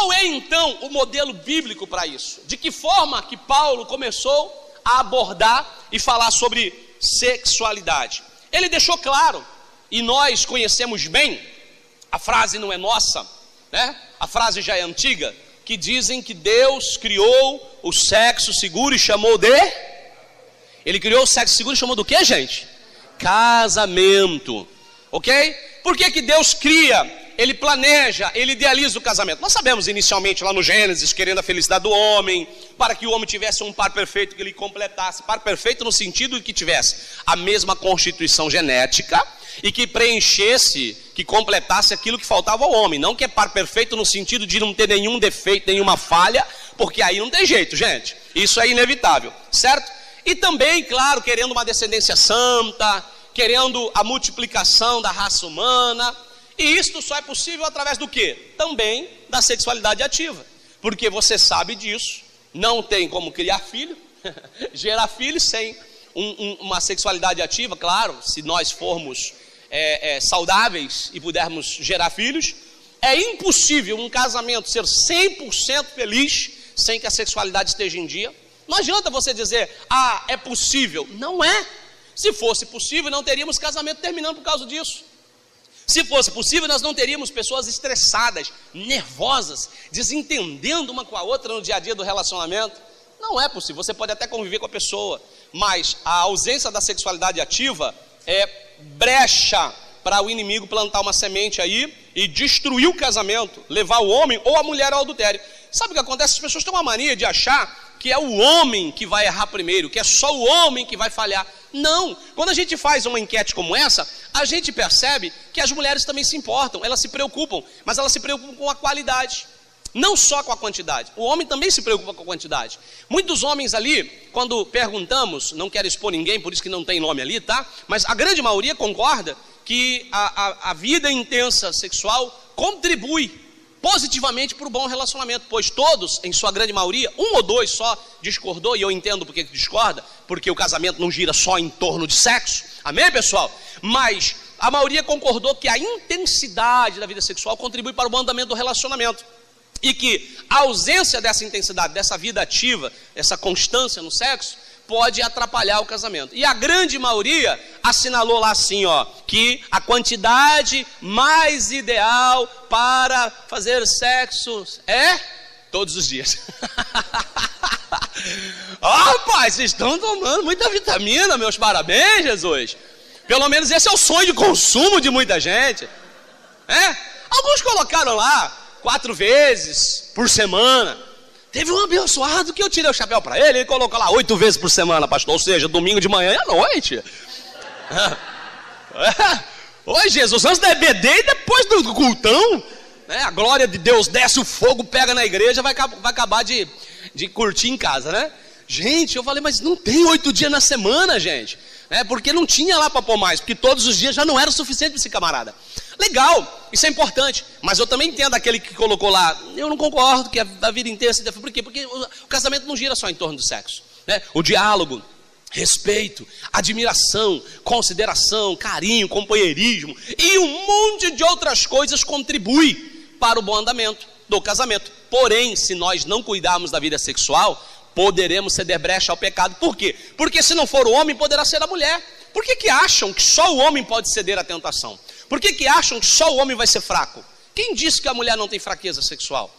Qual é então o modelo bíblico para isso? De que forma que Paulo começou a abordar e falar sobre sexualidade? Ele deixou claro, e nós conhecemos bem, a frase não é nossa, né? A frase já é antiga, que dizem que Deus criou o sexo seguro e chamou de... Ele criou o sexo seguro e chamou do que, gente? Casamento, ok? Por que Deus cria, ele planeja, ele idealiza o casamento? Nós sabemos inicialmente lá no Gênesis, querendo a felicidade do homem, para que o homem tivesse um par perfeito que ele completasse. Par perfeito no sentido de que tivesse a mesma constituição genética e que preenchesse, que completasse aquilo que faltava ao homem. Não que é par perfeito no sentido de não ter nenhum defeito, nenhuma falha, porque aí não tem jeito, gente. Isso é inevitável, certo? E também, claro, querendo uma descendência santa, querendo a multiplicação da raça humana. E isto só é possível através do quê? Também da sexualidade ativa. Porque você sabe disso, não tem como criar filho, gerar filhos sem uma sexualidade ativa, claro, se nós formos saudáveis e pudermos gerar filhos. É impossível um casamento ser 100% feliz sem que a sexualidade esteja em dia. Não adianta você dizer, é possível. Não é. Se fosse possível, não teríamos casamento terminando por causa disso. Se fosse possível, nós não teríamos pessoas estressadas, nervosas, desentendendo uma com a outra no dia a dia do relacionamento. Não é possível. Você pode até conviver com a pessoa, mas a ausência da sexualidade ativa é brecha para o inimigo plantar uma semente aí e destruir o casamento, levar o homem ou a mulher ao adultério. Sabe o que acontece? As pessoas têm uma mania de achar que é o homem que vai errar primeiro, que é só o homem que vai falhar. Não, quando a gente faz uma enquete como essa, a gente percebe que as mulheres também se importam, elas se preocupam, mas elas se preocupam com a qualidade, não só com a quantidade. O homem também se preocupa com a quantidade. Muitos homens ali, quando perguntamos, não quero expor ninguém, por isso que não tem nome ali, tá? Mas a grande maioria concorda que a vida intensa sexual contribui positivamente para o bom relacionamento, pois todos, em sua grande maioria, um ou dois só discordou, e eu entendo porque discorda, porque o casamento não gira só em torno de sexo, amém, pessoal? Mas a maioria concordou que a intensidade da vida sexual contribui para o bom andamento do relacionamento, e que a ausência dessa intensidade, dessa vida ativa, essa constância no sexo, pode atrapalhar o casamento. E a grande maioria assinalou lá assim, que a quantidade mais ideal para fazer sexo é todos os dias. Rapaz, vocês estão tomando muita vitamina, meus parabéns, Jesus. Pelo menos esse é o sonho de consumo de muita gente. Alguns colocaram lá 4 vezes por semana. Teve um abençoado que eu tirei o chapéu para ele, ele colocou lá 8 vezes por semana, pastor, ou seja, domingo de manhã e à noite. Oi, Jesus, antes da EBD e depois do cultão, né? A glória de Deus desce, o fogo pega na igreja, vai acabar de curtir em casa, né? Gente, eu falei, mas não tem 8 dias na semana, gente. Porque não tinha lá para pôr mais, porque todos os dias já não era o suficiente para esse camarada. Legal, isso é importante, mas eu também entendo aquele que colocou lá, eu não concordo que a vida inteira se deve. Por quê? Porque o casamento não gira só em torno do sexo, né? O diálogo, respeito, admiração, consideração, carinho, companheirismo e um monte de outras coisas contribui para o bom andamento do casamento. Porém, se nós não cuidarmos da vida sexual, poderemos ceder brecha ao pecado. Por quê? Porque se não for o homem, poderá ser a mulher. Por que acham que só o homem pode ceder à tentação? Por que acham que só o homem vai ser fraco? Quem disse que a mulher não tem fraqueza sexual?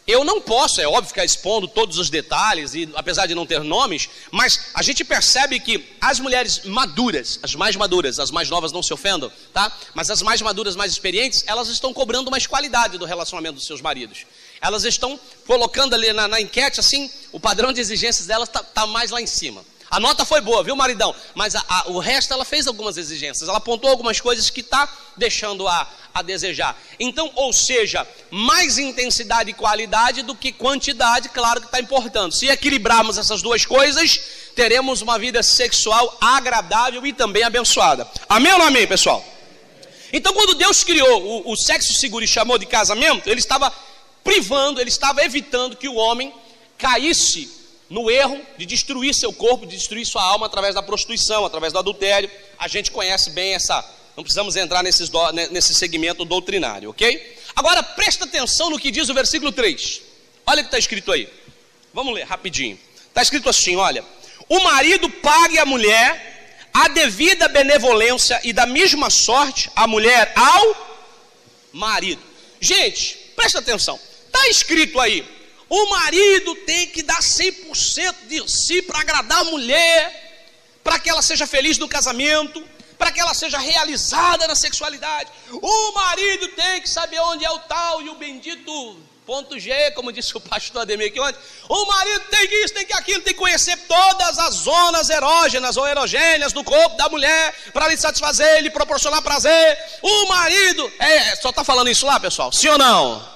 Eu não posso, é óbvio, ficar expondo todos os detalhes, e apesar de não ter nomes, mas a gente percebe que as mulheres maduras, as mais novas não se ofendam, tá? Mas as mais maduras, mais experientes, elas estão cobrando mais qualidade do relacionamento dos seus maridos. Elas estão colocando ali na enquete, assim, o padrão de exigências delas está mais lá em cima. A nota foi boa, viu, maridão? Mas o resto ela fez algumas exigências. Ela apontou algumas coisas que está deixando a desejar. Então, ou seja, mais intensidade e qualidade do que quantidade, claro que está importando. Se equilibrarmos essas duas coisas, teremos uma vida sexual agradável e também abençoada. Amém ou não amém, pessoal? Então, quando Deus criou o sexo seguro e chamou de casamento, Ele estava privando, Ele estava evitando que o homem caísse no erro de destruir seu corpo, de destruir sua alma através da prostituição, através do adultério. A gente conhece bem não precisamos entrar nesse segmento doutrinário, ok? Agora presta atenção no que diz o versículo 3. Olha o que está escrito aí. Vamos ler rapidinho. Está escrito assim, olha: o marido pague à mulher a devida benevolência, e da mesma sorte a mulher ao marido. Gente, presta atenção. Está escrito aí: o marido tem que dar 100% de si para agradar a mulher, para que ela seja feliz no casamento, para que ela seja realizada na sexualidade. O marido tem que saber onde é o tal e o bendito ponto G, como disse o pastor Ademir aqui ontem. O marido tem que isso, tem que aquilo, tem que conhecer todas as zonas erógenas ou erogêneas do corpo da mulher, para lhe satisfazer, lhe proporcionar prazer. O marido, só está falando isso lá, pessoal? Sim ou não?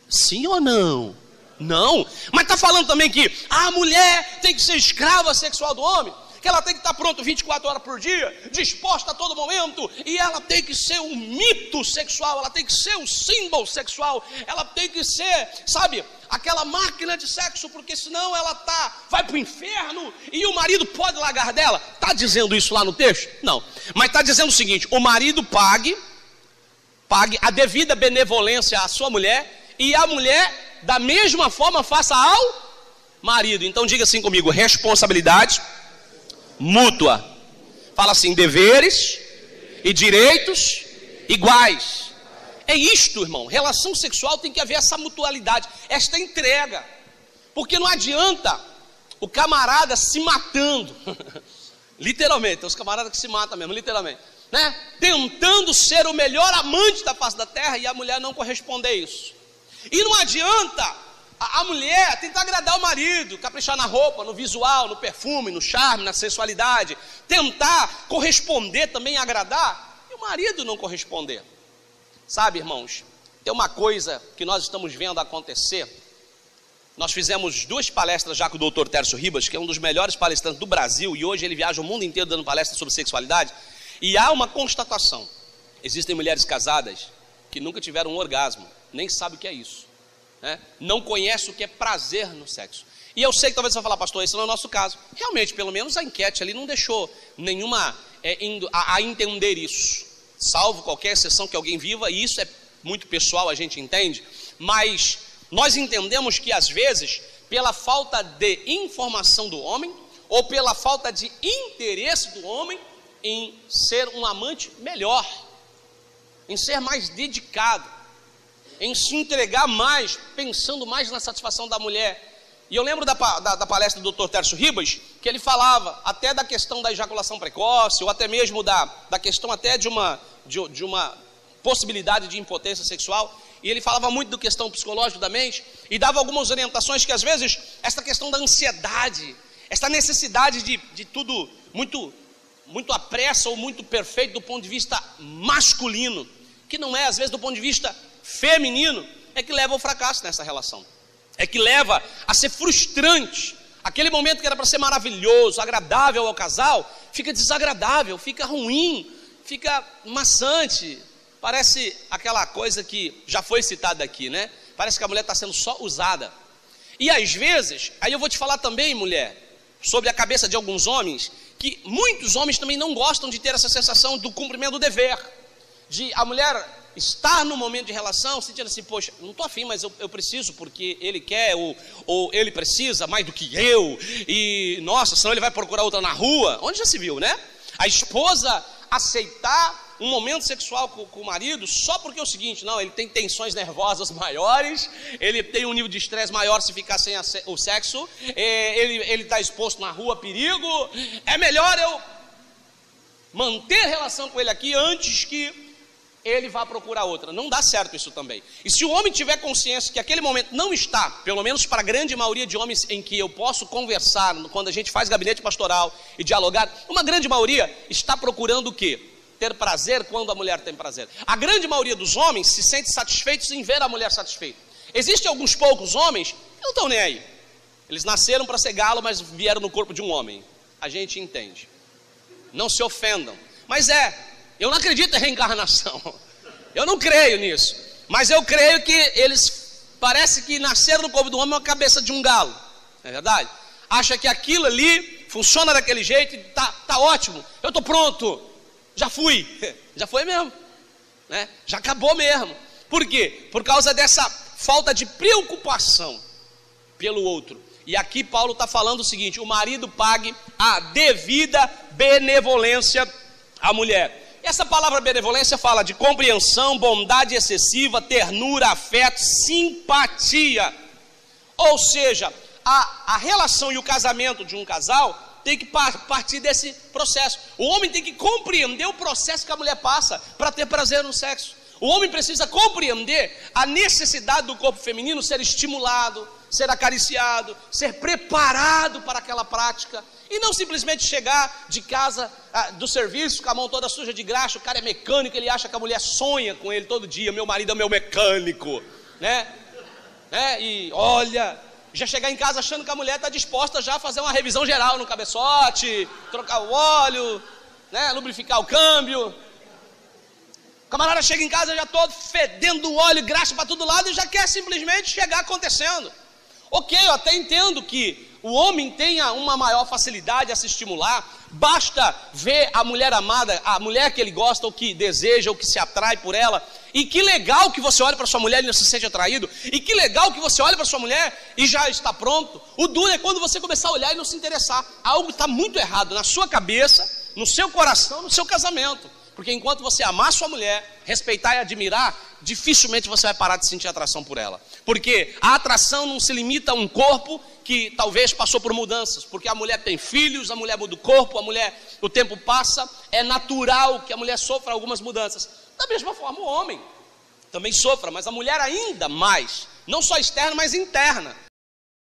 Sim ou não? Não, mas está falando também que a mulher tem que ser escrava sexual do homem, que ela tem que estar pronta 24 horas por dia, disposta a todo momento, e ela tem que ser um mito sexual, ela tem que ser um símbolo sexual, ela tem que ser, sabe, aquela máquina de sexo, porque senão ela vai para o inferno, e o marido pode largar dela. Está dizendo isso lá no texto? Não, mas está dizendo o seguinte: o marido pague a devida benevolência à sua mulher, e a mulher da mesma forma faça ao marido. Então diga assim comigo: responsabilidade mútua. Fala assim: deveres e direitos iguais. É isto, irmão. Relação sexual tem que haver essa mutualidade, esta entrega. Porque não adianta o camarada se matando literalmente, tem os camaradas que se matam mesmo, literalmente, né? Tentando ser o melhor amante da face da terra, e a mulher não corresponder a isso. E não adianta a mulher tentar agradar o marido, caprichar na roupa, no visual, no perfume, no charme, na sensualidade, tentar corresponder também, agradar, e o marido não corresponder. Sabe, irmãos, tem uma coisa que nós estamos vendo acontecer. Nós fizemos 2 palestras já com o doutor Tércio Ribas, que é um dos melhores palestrantes do Brasil, e hoje ele viaja o mundo inteiro dando palestras sobre sexualidade, e há uma constatação: existem mulheres casadas que nunca tiveram um orgasmo, nem sabe o que é isso, né? Não conhece o que é prazer no sexo. E eu sei que talvez você vai falar: pastor, esse não é o nosso caso. Realmente, pelo menos a enquete ali não deixou nenhuma a entender isso, salvo qualquer exceção que alguém viva, e isso é muito pessoal, a gente entende. Mas nós entendemos que às vezes, pela falta de informação do homem, ou pela falta de interesse do homem em ser um amante melhor, em ser mais dedicado, em se entregar mais, pensando mais na satisfação da mulher. E eu lembro da palestra do Dr. Tércio Ribas, que ele falava até da questão da ejaculação precoce, ou até mesmo da questão até de uma possibilidade de impotência sexual, e ele falava muito da questão psicológica da mente, e dava algumas orientações que às vezes, essa questão da ansiedade, essa necessidade de tudo muito à pressa ou muito perfeito do ponto de vista masculino, que não é às vezes do ponto de vista feminino, é que leva ao fracasso nessa relação, é que leva a ser frustrante. Aquele momento que era para ser maravilhoso, agradável ao casal, fica desagradável, fica ruim, fica maçante. Parece aquela coisa que já foi citada aqui, né? Parece que a mulher está sendo só usada. E às vezes, aí eu vou te falar também, mulher, sobre a cabeça de alguns homens, que muitos homens também não gostam de ter essa sensação do cumprimento do dever, de a mulher estar no momento de relação, sentindo assim: poxa, não estou afim, mas eu preciso porque ele quer, ou ele precisa mais do que eu, e nossa, senão ele vai procurar outra na rua. Onde já se viu, né? A esposa aceitar um momento sexual com o marido só porque é o seguinte: não, ele tem tensões nervosas maiores, ele tem um nível de estresse maior se ficar sem o sexo, ele está exposto na rua a perigo, é melhor eu manter relação com ele aqui antes que ele vá procurar outra. Não dá certo isso também. E se o homem tiver consciência que aquele momento não está, pelo menos para a grande maioria de homens em que eu posso conversar, quando a gente faz gabinete pastoral e dialogar, uma grande maioria está procurando o quê? Ter prazer quando a mulher tem prazer. A grande maioria dos homens se sente satisfeitos em ver a mulher satisfeita. Existem alguns poucos homens que não estão nem aí. Eles nasceram para ser galo, mas vieram no corpo de um homem. A gente entende. Não se ofendam. Mas eu não acredito em reencarnação. Eu não creio nisso. Mas eu creio que eles parece que nasceram no corpo do homem uma cabeça de um galo. Não é verdade? Acha que aquilo ali funciona daquele jeito e tá ótimo. Eu estou pronto. Já fui. Já foi mesmo, né? Já acabou mesmo. Por quê? Por causa dessa falta de preocupação pelo outro. E aqui Paulo está falando o seguinte: o marido pague a devida benevolência à mulher. Essa palavra benevolência fala de compreensão, bondade excessiva, ternura, afeto, simpatia. Ou seja, a relação e o casamento de um casal tem que partir desse processo. O homem tem que compreender o processo que a mulher passa para ter prazer no sexo. O homem precisa compreender a necessidade do corpo feminino ser estimulado, ser acariciado, ser preparado para aquela prática. E não simplesmente chegar de casa, do serviço, com a mão toda suja de graxa. O cara é mecânico, ele acha que a mulher sonha com ele todo dia. Meu marido é meu mecânico, né? E olha, já chegar em casa achando que a mulher está disposta já a fazer uma revisão geral no cabeçote, trocar o óleo, né? Lubrificar o câmbio. O camarada chega em casa já todo fedendo óleo e graxa para todo lado e já quer simplesmente chegar acontecendo. Ok, eu até entendo que o homem tenha uma maior facilidade a se estimular. Basta ver a mulher amada, a mulher que ele gosta, ou que deseja, ou que se atrai por ela. E que legal que você olha para sua mulher e não se sente atraído. E que legal que você olha para sua mulher e já está pronto. O duro é quando você começar a olhar e não se interessar. Algo está muito errado na sua cabeça, no seu coração, no seu casamento. Porque enquanto você amar sua mulher, respeitar e admirar, dificilmente você vai parar de sentir atração por ela. Porque a atração não se limita a um corpo que talvez passou por mudanças. Porque a mulher tem filhos, a mulher muda o corpo, o tempo passa. É natural que a mulher sofra algumas mudanças. Da mesma forma o homem também sofra, mas a mulher ainda mais. Não só externa, mas interna.